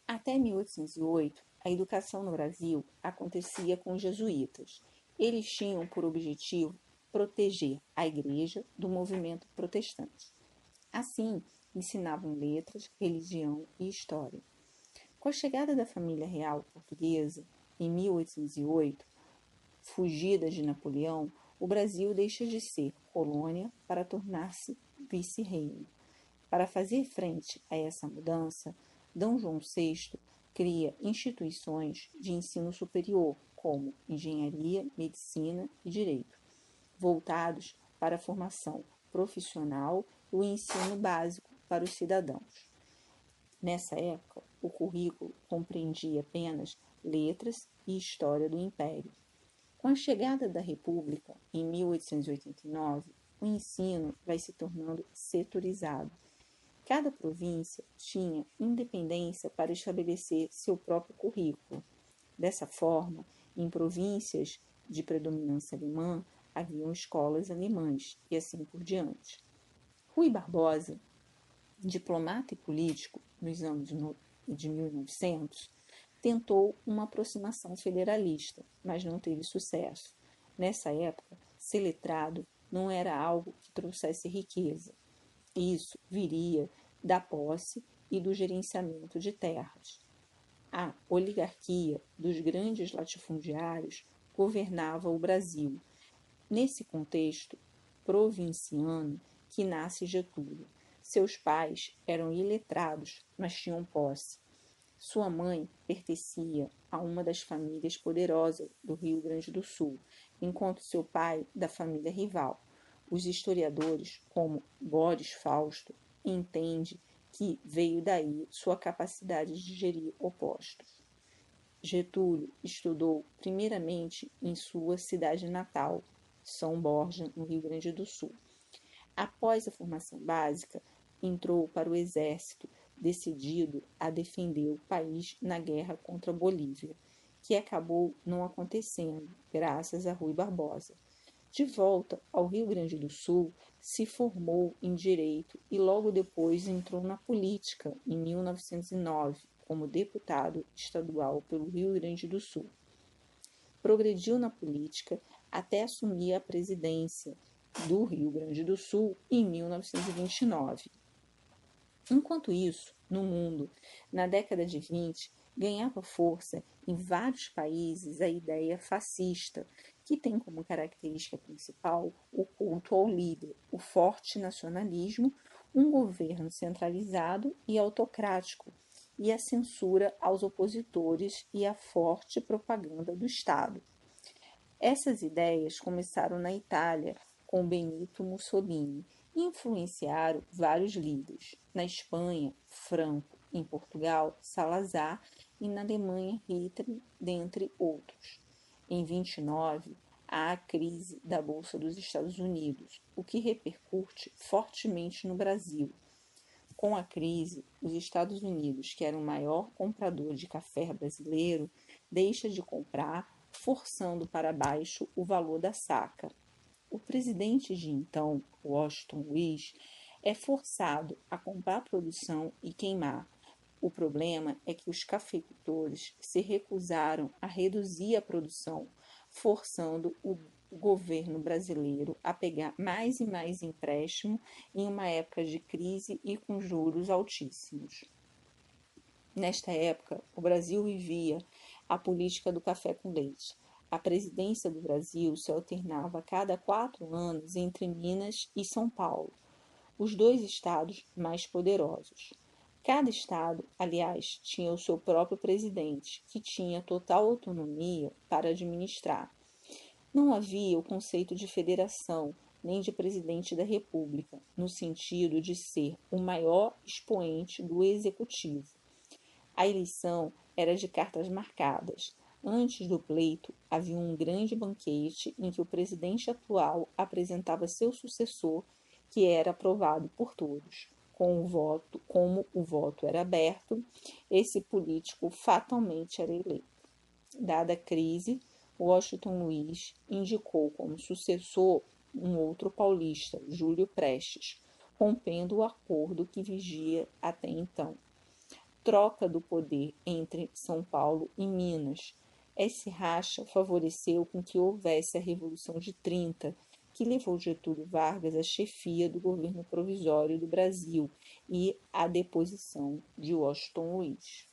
Até 1808, a educação no Brasil acontecia com os jesuítas. Eles tinham por objetivo proteger a Igreja do movimento protestante. Assim, ensinavam letras, religião e história. Com a chegada da família real portuguesa, em 1808, fugida de Napoleão, o Brasil deixa de ser colônia para tornar-se vice-reino. Para fazer frente a essa mudança, D. João VI cria instituições de ensino superior, como engenharia, medicina e direito, voltados para a formação profissional e o ensino básico para os cidadãos. Nessa época, o currículo compreendia apenas letras e história do Império. Com a chegada da República, em 1889, o ensino vai se tornando setorizado. Cada província tinha independência para estabelecer seu próprio currículo. Dessa forma, em províncias de predominância alemã, haviam escolas alemãs e assim por diante. Rui Barbosa, diplomata e político nos anos de 1900, tentou uma aproximação federalista, mas não teve sucesso. Nessa época, ser letrado não era algo que trouxesse riqueza. Isso viria da posse e do gerenciamento de terras. A oligarquia dos grandes latifundiários governava o Brasil. Nesse contexto provinciano que nasce Getúlio. Seus pais eram iletrados, mas tinham posse. Sua mãe pertencia a uma das famílias poderosas do Rio Grande do Sul, enquanto seu pai da família rival. Os historiadores, como Boris Fausto, entendem que veio daí sua capacidade de gerir opostos. Getúlio estudou primeiramente em sua cidade natal, São Borja, no Rio Grande do Sul. Após a formação básica, entrou para o exército, decidido a defender o país na guerra contra a Bolívia, que acabou não acontecendo, graças a Rui Barbosa. De volta ao Rio Grande do Sul, se formou em Direito e logo depois entrou na política, em 1909, como deputado estadual pelo Rio Grande do Sul. Progrediu na política até assumir a presidência do Rio Grande do Sul em 1929. Enquanto isso, no mundo, na década de 20, ganhava força em vários países a ideia fascista, que tem como característica principal o culto ao líder, o forte nacionalismo, um governo centralizado e autocrático, e a censura aos opositores e a forte propaganda do Estado. Essas ideias começaram na Itália, com Benito Mussolini, e influenciaram vários líderes. Na Espanha, Franco, em Portugal, Salazar e na Alemanha, Hitler, dentre outros. Em 29, há a crise da Bolsa dos Estados Unidos, o que repercute fortemente no Brasil. Com a crise, os Estados Unidos, que era o maior comprador de café brasileiro, deixa de comprar, forçando para baixo o valor da saca. O presidente de então, Washington Luiz, é forçado a comprar a produção e queimar. O problema é que os cafeicultores se recusaram a reduzir a produção, forçando o governo brasileiro a pegar mais e mais empréstimo em uma época de crise e com juros altíssimos. Nesta época, o Brasil vivia a política do café com leite. A presidência do Brasil se alternava a cada 4 anos entre Minas e São Paulo, os dois estados mais poderosos. Cada estado, aliás, tinha o seu próprio presidente, que tinha total autonomia para administrar. Não havia o conceito de federação, nem de presidente da República, no sentido de ser o maior expoente do executivo. A eleição era de cartas marcadas. Antes do pleito, havia um grande banquete em que o presidente atual apresentava seu sucessor, que era aprovado por todos. Como o voto era aberto, esse político fatalmente era eleito. Dada a crise, Washington Luiz indicou como sucessor um outro paulista, Júlio Prestes, rompendo o acordo que vigia até então. troca do poder entre São Paulo e Minas. Esse racha favoreceu com que houvesse a Revolução de 30, que levou Getúlio Vargas à chefia do governo provisório do Brasil e à deposição de Washington Luiz.